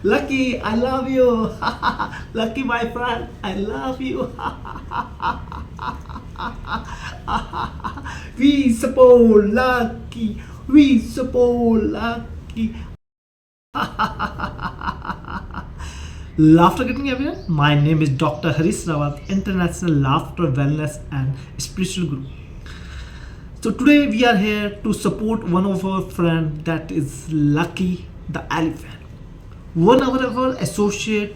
Lucky, I love you. Lucky, my friend, I love you. We support Lucky. We support Lucky. Laughter getting everyone. My name is Dr. Haris Rawat, International Laughter Wellness and Spiritual Guru. So today we are here to support one of our friend that is Lucky the elephant. One of our associate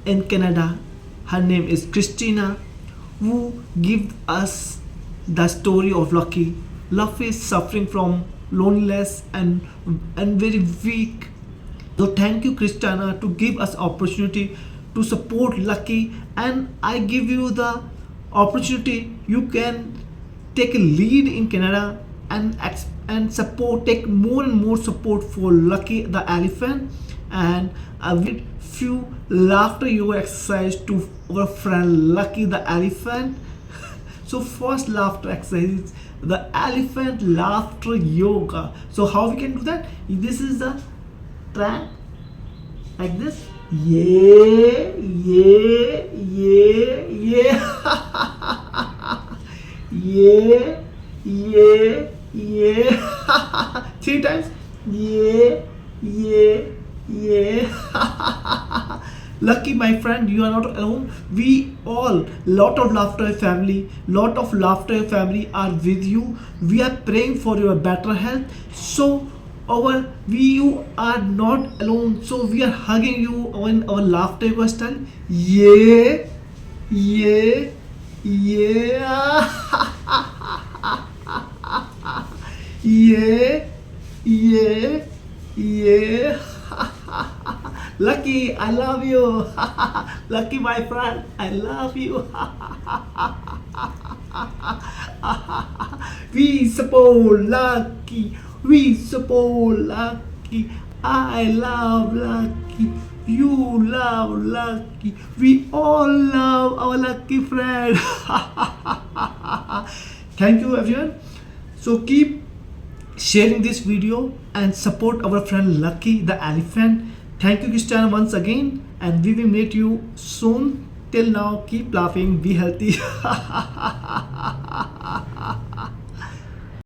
in Canada, her name is Christina, who give us the story of Lucky. Lucky is suffering from loneliness and very weak. So thank you, Christina, to give us opportunity to support Lucky, and I give you the opportunity. You can take a lead in Canada and support, take more and more support for Lucky the elephant, and I will few laughter yoga exercise to our friend Lucky the elephant. So first laughter exercise, the elephant laughter yoga. So how we can do that? This is the track like this. Yeah, yeah, yeah, yeah. Yeah, yeah. Three times. Yeah, yeah, yeah. Lucky, my friend, you are not alone. We all, lot of laughter family, are with you. We are praying for your better health. So you are not alone. So we are hugging you on our laughter yoga style. Yeah, yeah, yeah. Yeah, yeah, yeah. Lucky, I love you. Lucky, my friend, I love you. We support Lucky. We support Lucky. I love Lucky. You love Lucky. We all love our Lucky friend. Thank you, everyone. So keep sharing this video and support our friend Lucky the elephant. Thank you, Christiana, once again, and we will meet you soon. Till now, keep laughing, be healthy.